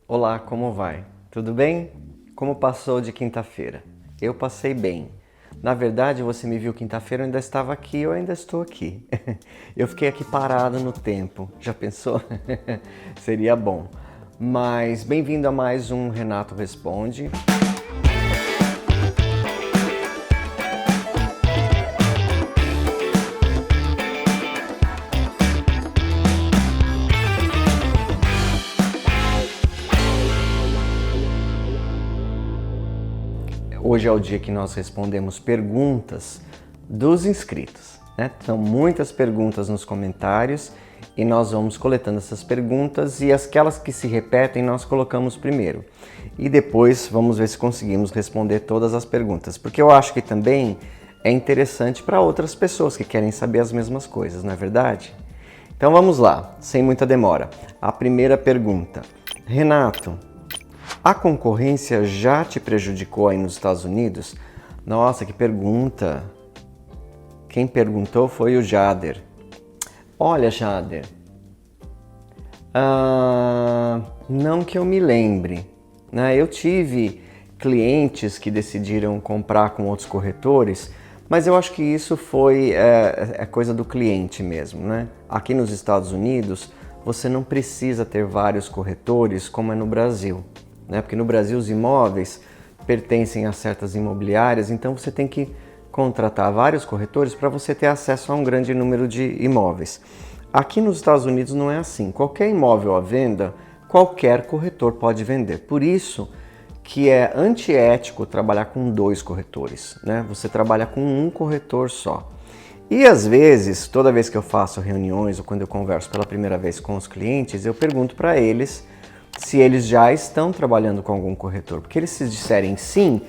Olá, como vai? Tudo bem? Como passou de quinta-feira? Eu passei bem. Na verdade, você me viu quinta-feira, eu ainda estava aqui, eu ainda estou aqui. Eu fiquei aqui parado no tempo. Já pensou? Seria bom. Mas bem-vindo a mais um Renato Responde. Hoje é o dia que nós respondemos perguntas dos inscritos, né? São muitas perguntas nos comentários e nós vamos coletando essas perguntas e aquelas que se repetem nós colocamos primeiro. E depois vamos ver se conseguimos responder todas as perguntas, porque eu acho que também é interessante para outras pessoas que querem saber as mesmas coisas, não é verdade? Então vamos lá, sem muita demora. A primeira pergunta. Renato, a concorrência já te prejudicou aí nos Estados Unidos? Nossa, que pergunta! Quem perguntou foi o Jader. Olha, Jader, não que eu me lembre, né? Eu tive clientes que decidiram comprar com outros corretores, mas eu acho que isso foi coisa do cliente mesmo, né? Aqui nos Estados Unidos, você não precisa ter vários corretores como é no Brasil. Né? Porque no Brasil os imóveis pertencem a certas imobiliárias, então você tem que contratar vários corretores para você ter acesso a um grande número de imóveis. Aqui nos Estados Unidos não é assim. Qualquer imóvel à venda, qualquer corretor pode vender. Por isso que é antiético trabalhar com dois corretores, né? Você trabalha com um corretor só. E às vezes, toda vez que eu faço reuniões ou quando eu converso pela primeira vez com os clientes, eu pergunto para eles se eles já estão trabalhando com algum corretor. Porque eles se disserem sim,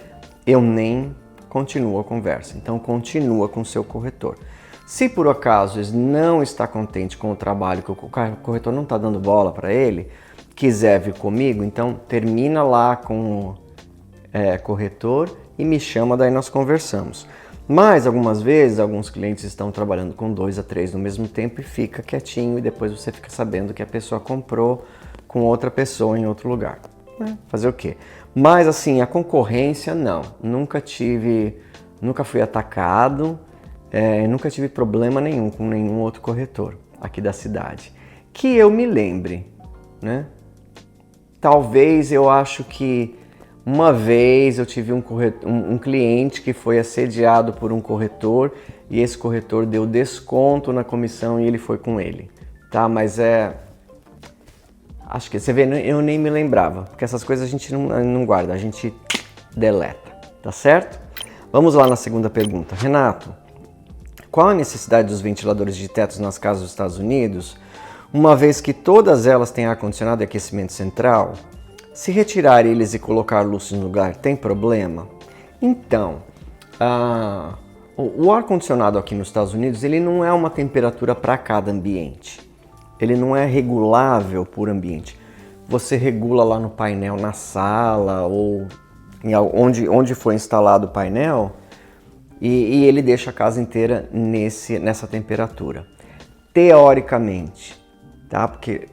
eu nem continuo a conversa. Então continua com o seu corretor. Se por acaso eles não está contente com o trabalho, que o corretor não está dando bola para ele, quiser vir comigo, então termina lá com o corretor e me chama, daí nós conversamos. Mas algumas vezes, alguns clientes estão trabalhando com 2 a 3 no mesmo tempo e fica quietinho e depois você fica sabendo que a pessoa comprou com outra pessoa em outro lugar. Fazer o quê? Mas assim, a concorrência não. Nunca fui atacado, nunca tive problema nenhum com nenhum outro corretor aqui da cidade. Que eu me lembre, né? Talvez eu acho que uma vez eu tive um cliente que foi assediado por um corretor e esse corretor deu desconto na comissão e ele foi com ele, tá? Mas acho que você vê, eu nem me lembrava, porque essas coisas a gente não guarda, a gente deleta, tá certo? Vamos lá na segunda pergunta. Renato, qual a necessidade dos ventiladores de tetos nas casas dos Estados Unidos, uma vez que todas elas têm ar-condicionado e aquecimento central? Se retirar eles e colocar luz no lugar, tem problema? Então, o ar-condicionado aqui nos Estados Unidos, ele não é uma temperatura para cada ambiente. Ele não é regulável por ambiente. Você regula lá no painel na sala ou onde foi instalado o painel e ele deixa a casa inteira nessa temperatura. Teoricamente, tá? Porque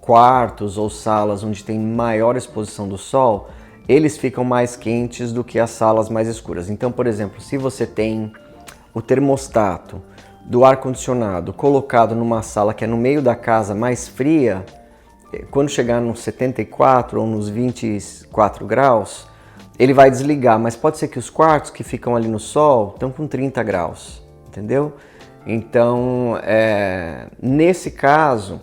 quartos ou salas onde tem maior exposição do sol, eles ficam mais quentes do que as salas mais escuras. Então, por exemplo, se você tem o termostato do ar-condicionado colocado numa sala que é no meio da casa mais fria, quando chegar nos 74 ou nos 24 graus, ele vai desligar, mas pode ser que os quartos que ficam ali no sol estão com 30 graus, entendeu? Então, nesse caso,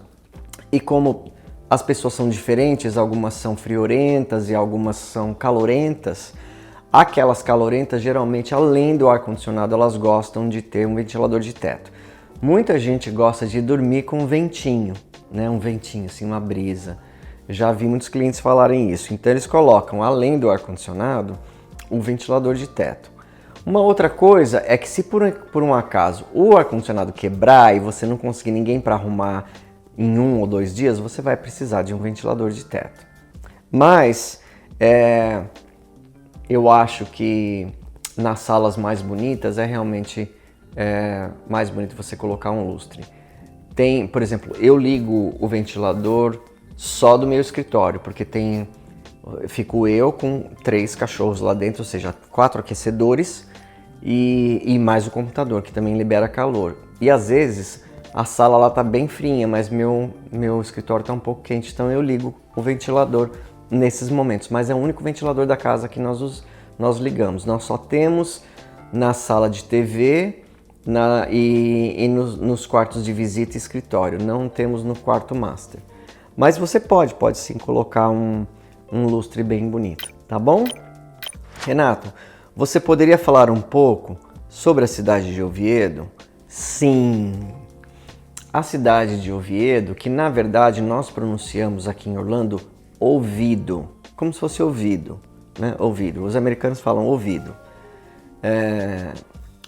e como as pessoas são diferentes, algumas são friorentas e algumas são calorentas, aquelas calorentas, geralmente, além do ar-condicionado, elas gostam de ter um ventilador de teto. Muita gente gosta de dormir com um ventinho, né? Um ventinho, assim, uma brisa. Já vi muitos clientes falarem isso. Então, eles colocam, além do ar-condicionado, um ventilador de teto. Uma outra coisa é que se por um acaso o ar-condicionado quebrar e você não conseguir ninguém para arrumar em 1 ou 2 dias, você vai precisar de um ventilador de teto. Mas eu acho que nas salas mais bonitas é realmente mais bonito você colocar um lustre. Tem, por exemplo, eu ligo o ventilador só do meu escritório, porque fico eu com 3 cachorros lá dentro, ou seja, 4 aquecedores e mais o computador, que também libera calor. E às vezes a sala lá tá bem fria, mas meu escritório tá um pouco quente, então eu ligo o ventilador nesses momentos. Mas é o único ventilador da casa que nós ligamos. Nós só temos na sala de TV e nos quartos de visita e escritório. Não temos no quarto master. Mas você pode sim colocar um lustre bem bonito, tá bom? Renato, você poderia falar um pouco sobre a cidade de Oviedo? Sim! A cidade de Oviedo, que na verdade nós pronunciamos aqui em Orlando ouvido, como se fosse ouvido, né? Ouvido. Os americanos falam ouvido.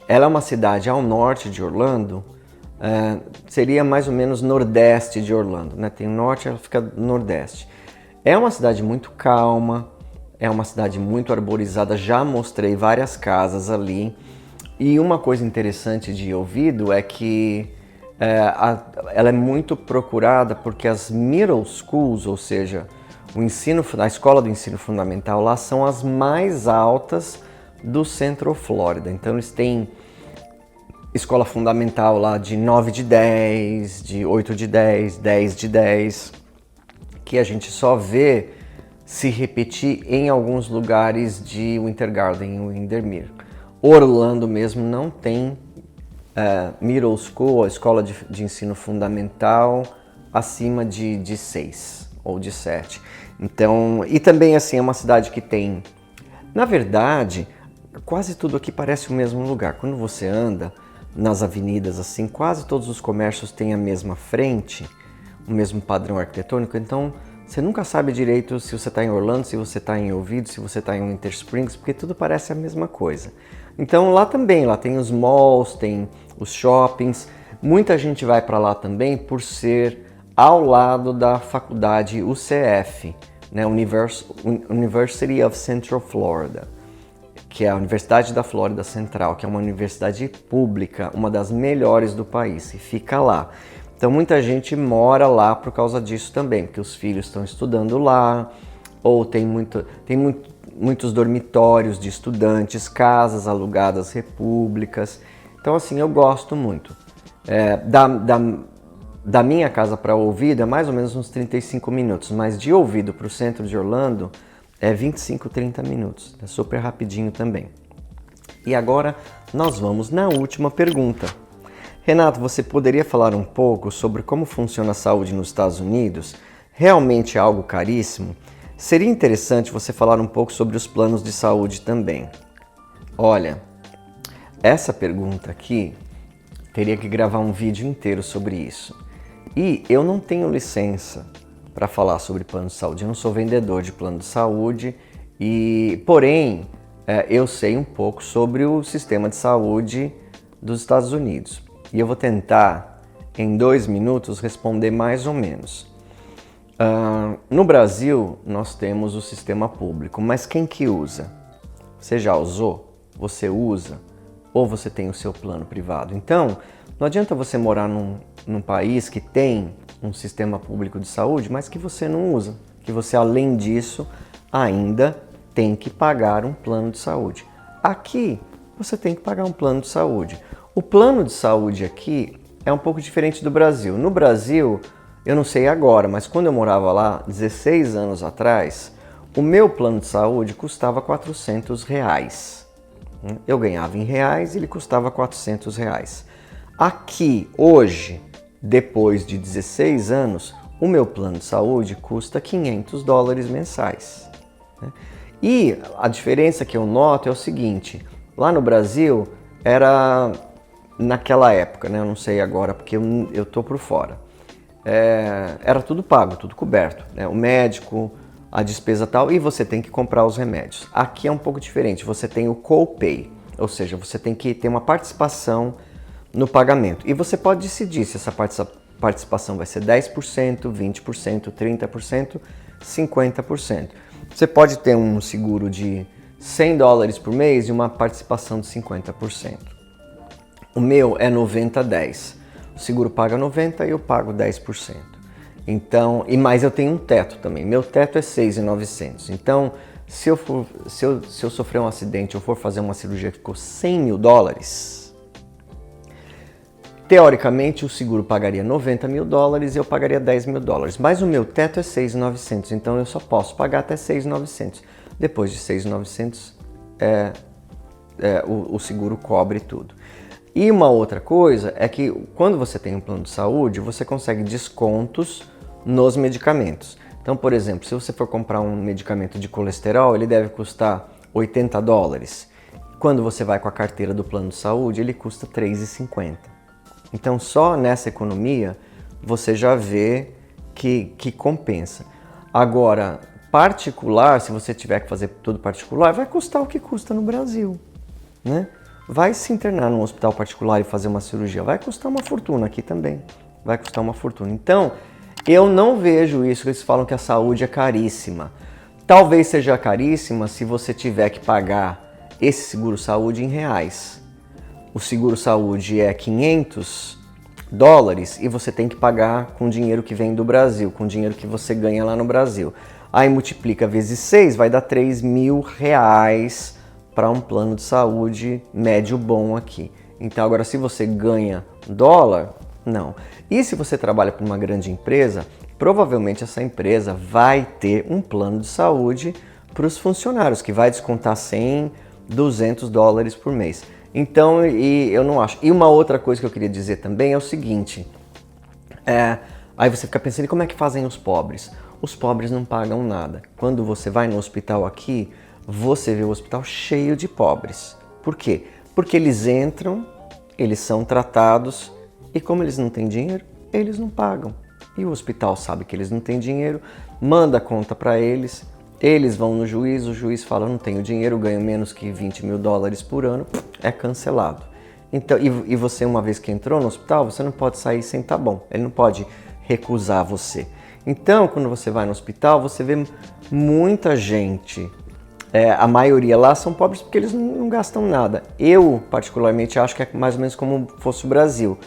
Ela é uma cidade ao norte de Orlando, seria mais ou menos nordeste de Orlando, né? Tem norte, ela fica nordeste. É uma cidade muito calma, é uma cidade muito arborizada, já mostrei várias casas ali. E uma coisa interessante de Oviedo é que ela é muito procurada porque as middle schools, ou seja, a escola do ensino fundamental lá são as mais altas do Central Florida. Então eles têm escola fundamental lá de 9 de 10, de 8 de 10, 10 de 10, que a gente só vê se repetir em alguns lugares de Winter Garden e Windermere. Orlando mesmo não tem middle school, a escola de ensino fundamental, acima de 6 ou de 7. Então, e também assim, é uma cidade que tem, na verdade, quase tudo aqui parece o mesmo lugar. Quando você anda nas avenidas assim, quase todos os comércios têm a mesma frente, o mesmo padrão arquitetônico, então você nunca sabe direito se você está em Orlando, se você está em Oviedo, se você está em Winter Springs, porque tudo parece a mesma coisa. Então lá também, lá tem os malls, tem os shoppings, muita gente vai para lá também por ser ao lado da faculdade UCF, né, University of Central Florida, que é a Universidade da Flórida Central, que é uma universidade pública, uma das melhores do país, e fica lá. Então muita gente mora lá por causa disso também, porque os filhos estão estudando lá, ou tem muitos dormitórios de estudantes, casas alugadas repúblicas. Então assim, eu gosto muito. Da minha casa para Oviedo é mais ou menos uns 35 minutos, mas de Oviedo para o centro de Orlando é 25, 30 minutos. É super rapidinho também. E agora nós vamos na última pergunta. Renato, você poderia falar um pouco sobre como funciona a saúde nos Estados Unidos? Realmente é algo caríssimo? Seria interessante você falar um pouco sobre os planos de saúde também. Olha, essa pergunta aqui teria que gravar um vídeo inteiro sobre isso. E eu não tenho licença para falar sobre plano de saúde. Eu não sou vendedor de plano de saúde, porém eu sei um pouco sobre o sistema de saúde dos Estados Unidos. E eu vou tentar, em 2 minutos, responder mais ou menos. No Brasil, nós temos o sistema público, mas quem que usa? Você já usou? Você usa? Ou você tem o seu plano privado? Então, não adianta você morar num país que tem um sistema público de saúde, mas que você não usa, que você, além disso, ainda tem que pagar um plano de saúde. Aqui, você tem que pagar um plano de saúde. O plano de saúde aqui é um pouco diferente do Brasil. No Brasil, eu não sei agora, mas quando eu morava lá, 16 anos atrás, o meu plano de saúde custava R$400. Eu ganhava em reais e ele custava R$400. Aqui, hoje, depois de 16 anos, o meu plano de saúde custa $500 mensais. E a diferença que eu noto é o seguinte, lá no Brasil era, naquela época, né, eu não sei agora porque eu tô por fora, era tudo pago, tudo coberto, né, o médico, a despesa tal, e você tem que comprar os remédios. Aqui é um pouco diferente, você tem o copay, ou seja, você tem que ter uma participação no pagamento. E você pode decidir se essa participação vai ser 10%, 20%, 30%, 50%. Você pode ter um seguro de $100 por mês e uma participação de 50%. O meu é 90-10. O seguro paga 90% e eu pago 10%. Então, mas eu tenho um teto também. Meu teto é 6.900. Então, se eu sofrer um acidente ou for fazer uma cirurgia que ficou $100.000, teoricamente o seguro pagaria $90.000 e eu pagaria $10.000. Mas o meu teto é 6.900, então eu só posso pagar até 6.900. Depois de 6.900, o seguro cobre tudo. E uma outra coisa é que quando você tem um plano de saúde, você consegue descontos nos medicamentos. Então, por exemplo, se você for comprar um medicamento de colesterol, ele deve custar $80. Quando você vai com a carteira do plano de saúde, ele custa R$3,50. Então, só nessa economia, você já vê que compensa. Agora, particular, se você tiver que fazer tudo particular, vai custar o que custa no Brasil, né? Vai se internar num hospital particular e fazer uma cirurgia, vai custar uma fortuna aqui também, vai custar uma fortuna. Então, eu não vejo isso que eles falam que a saúde é caríssima. Talvez seja caríssima se você tiver que pagar esse seguro-saúde em reais. O seguro-saúde é $500 e você tem que pagar com dinheiro que vem do Brasil, com dinheiro que você ganha lá no Brasil. Aí multiplica vezes 6, vai dar R$3.000 para um plano de saúde médio bom aqui. Então agora se você ganha dólar, não. E se você trabalha para uma grande empresa, provavelmente essa empresa vai ter um plano de saúde para os funcionários, que vai descontar $100, $200 por mês. Então, eu não acho. E uma outra coisa que eu queria dizer também é o seguinte, aí você fica pensando, como é que fazem os pobres? Os pobres não pagam nada. Quando você vai no hospital aqui, você vê o hospital cheio de pobres. Por quê? Porque eles entram, eles são tratados e como eles não têm dinheiro, eles não pagam. E o hospital sabe que eles não têm dinheiro, manda a conta para eles, eles vão no juiz, o juiz fala, não tenho dinheiro, ganho menos que $20.000 por ano, é cancelado. Então, e você, uma vez que entrou no hospital, você não pode sair sem tá bom, ele não pode recusar você. Então, quando você vai no hospital, você vê muita gente. A maioria lá são pobres porque eles não gastam nada. Eu, particularmente, acho que é mais ou menos como fosse o Brasil.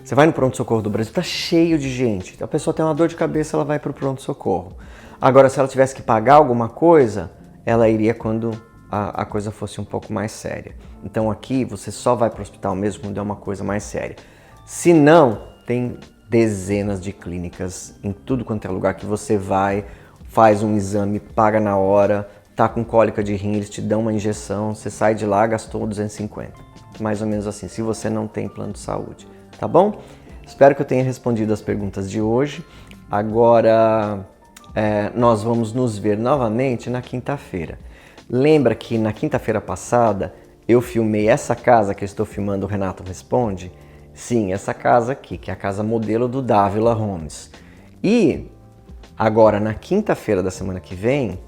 Você vai no pronto-socorro do Brasil, tá cheio de gente. A pessoa tem uma dor de cabeça, ela vai para o pronto-socorro. Agora, se ela tivesse que pagar alguma coisa, ela iria quando a coisa fosse um pouco mais séria. Então aqui, você só vai para o hospital mesmo quando é uma coisa mais séria. Se não, tem dezenas de clínicas em tudo quanto é lugar que você vai, faz um exame, paga na hora, tá com cólica de rim, eles te dão uma injeção, você sai de lá, gastou 250. Mais ou menos assim, se você não tem plano de saúde, tá bom? Espero que eu tenha respondido as perguntas de hoje. Agora, nós vamos nos ver novamente na quinta-feira. Lembra que na quinta-feira passada eu filmei essa casa que eu estou filmando, o Renato Responde? Sim, essa casa aqui, que é a casa modelo do Dávila Homes. E agora, na quinta-feira da semana que vem,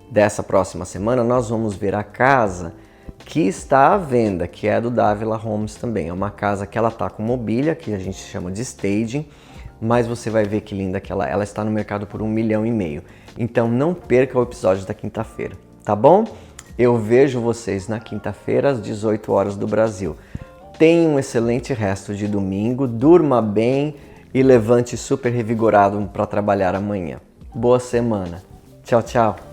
dessa próxima semana, nós vamos ver a casa que está à venda, que é do Dávila Homes também. É uma casa que ela está com mobília, que a gente chama de staging, mas você vai ver que linda que ela está no mercado por $1,5 milhão. Então não perca o episódio da quinta-feira, tá bom? Eu vejo vocês na quinta-feira às 18 horas do Brasil. Tenha um excelente resto de domingo, durma bem e levante super revigorado para trabalhar amanhã. Boa semana. Tchau, tchau.